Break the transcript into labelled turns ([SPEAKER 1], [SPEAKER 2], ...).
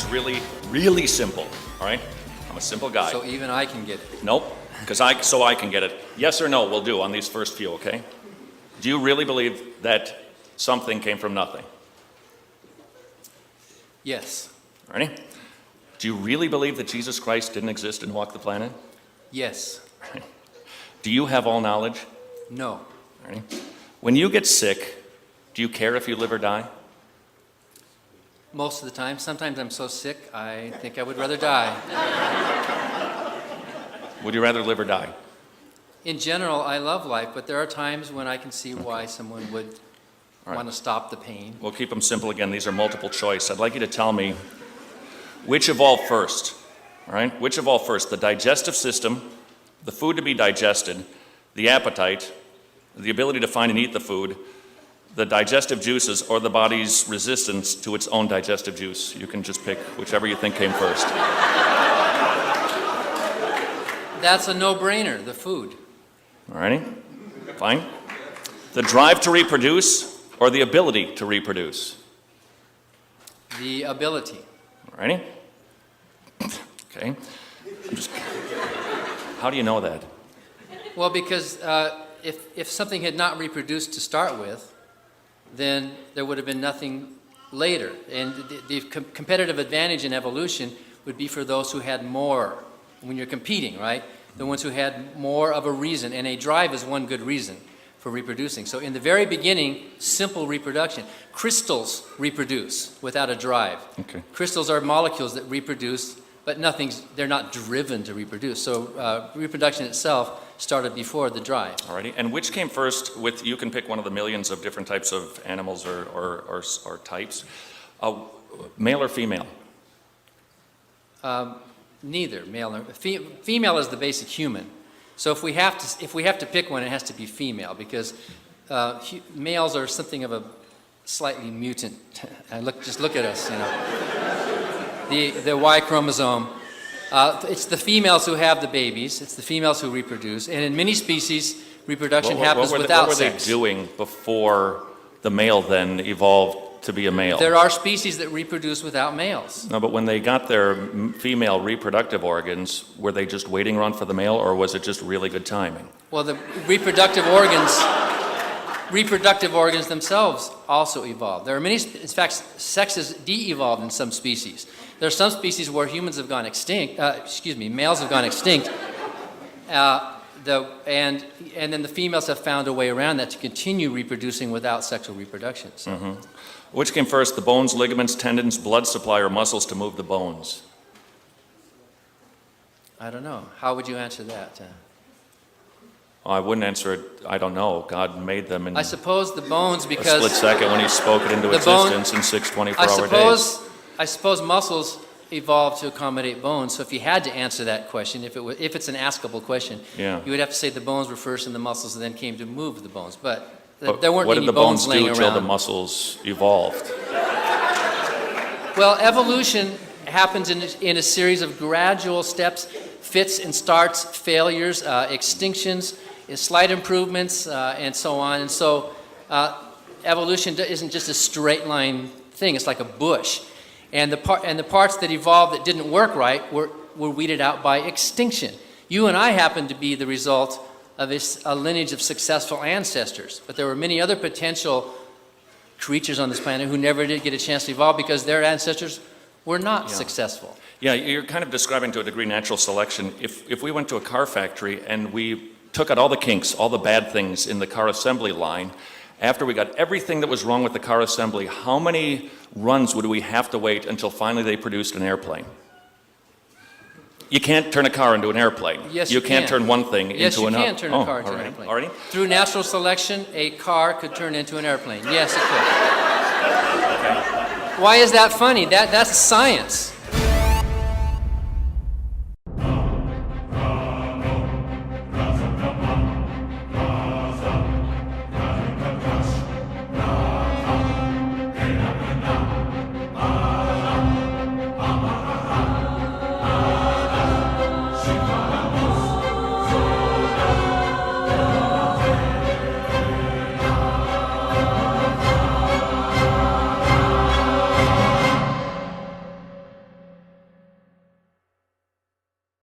[SPEAKER 1] really, really simple, all right? I'm a simple guy.
[SPEAKER 2] So even I can get it.
[SPEAKER 1] Nope, so I can get it. Yes or no will do on these first few, okay? Do you really believe that something came from nothing?
[SPEAKER 2] Yes.
[SPEAKER 1] Ready? Do you really believe that Jesus Christ didn't exist and walk the planet?
[SPEAKER 2] Yes.
[SPEAKER 1] Do you have all knowledge?
[SPEAKER 2] No.
[SPEAKER 1] Ready? When you get sick, do you care if you live or die?
[SPEAKER 2] Most of the time. Sometimes I'm so sick, I think I would rather die.
[SPEAKER 1] Would you rather live or die?
[SPEAKER 2] In general, I love life, but there are times when I can see why someone would want to stop the pain.
[SPEAKER 1] We'll keep them simple again. These are multiple choice. I'd like you to tell me which evolved first, all right? Which evolved first, the digestive system, the food to be digested, the appetite, the ability to find and eat the food, the digestive juices, or the body's resistance to its own digestive juice. You can just pick whichever you think came first.
[SPEAKER 2] That's a no-brainer, the food.
[SPEAKER 1] All righty? Fine. The drive to reproduce or the ability to reproduce?
[SPEAKER 2] The ability.
[SPEAKER 1] All righty? Okay. How do you know that?
[SPEAKER 2] Well, because if something had not reproduced to start with, then there would have been nothing later. And the competitive advantage in evolution would be for those who had more when you're competing, right? The ones who had more of a reason, and a drive is one good reason for reproducing. So in the very beginning, simple reproduction. Crystals reproduce without a drive.
[SPEAKER 1] Okay.
[SPEAKER 2] Crystals are molecules that reproduce, but they're not driven to reproduce. So reproduction itself started before the drive.
[SPEAKER 1] Alrighty. And which came first with, you can pick one of the millions of different types of animals or types. Male or female?
[SPEAKER 2] Neither, male or female is the basic human. So if we have to pick one, it has to be female, because males are something of a slightly mutant. Just look at us, you know. The Y chromosome. It's the females who have the babies. It's the females who reproduce. And in many species, reproduction happens without sex.
[SPEAKER 1] What were they doing before the male then evolved to be a male?
[SPEAKER 2] There are species that reproduce without males.
[SPEAKER 1] No, but when they got their female reproductive organs, were they just waiting around for the male, or was it just really good timing?
[SPEAKER 2] Well, the reproductive organs themselves also evolved. There are many, in fact, sex is de-evolved in some species. There are some species where humans have gone extinct, males have gone extinct, and then the females have found a way around that to continue reproducing without sexual reproduction. So.
[SPEAKER 1] Mm-hmm. Which came first, the bones, ligaments, tendons, blood supply, or muscles to move the bones?
[SPEAKER 2] I don't know. How would you answer that?
[SPEAKER 1] I wouldn't answer it, I don't know. God made them in
[SPEAKER 2] I suppose the bones,
[SPEAKER 1] a
[SPEAKER 2] because
[SPEAKER 1] split second when he spoke it into existence in 6 24-hour days.
[SPEAKER 2] I suppose muscles evolved to accommodate bones. So if you had to answer that question, if it's an askable question,
[SPEAKER 1] Yeah.
[SPEAKER 2] you would have to say the bones were first and the muscles then came to move the bones. But there weren't
[SPEAKER 1] what
[SPEAKER 2] any
[SPEAKER 1] did the bones
[SPEAKER 2] laying
[SPEAKER 1] do till
[SPEAKER 2] around.
[SPEAKER 1] the muscles evolved?
[SPEAKER 2] Well, evolution happens in a series of gradual steps, fits and starts, failures, extinctions, slight improvements, and so on. And so evolution isn't just a straight line thing. It's like a bush. And the parts that evolved that didn't work right were weeded out by extinction. You and I happen to be the result of a lineage of successful ancestors. But there were many other potential creatures on this planet who never did get a chance to evolve because their ancestors were not successful.
[SPEAKER 1] Yeah, you're kind of describing to a degree natural selection. If we went to a car factory and we took out all the kinks, all the bad things in the car assembly line, after we got everything that was wrong with the car assembly, how many runs would we have to wait until finally they produced an airplane? You can't turn a car into an airplane.
[SPEAKER 2] Yes,
[SPEAKER 1] you can't turn one thing into another.
[SPEAKER 2] Yes, you can turn a car into an airplane.
[SPEAKER 1] Already?
[SPEAKER 2] Through natural selection, a car could turn into an airplane. Yes, it could.
[SPEAKER 1] Okay.
[SPEAKER 2] Why is that funny? That's science.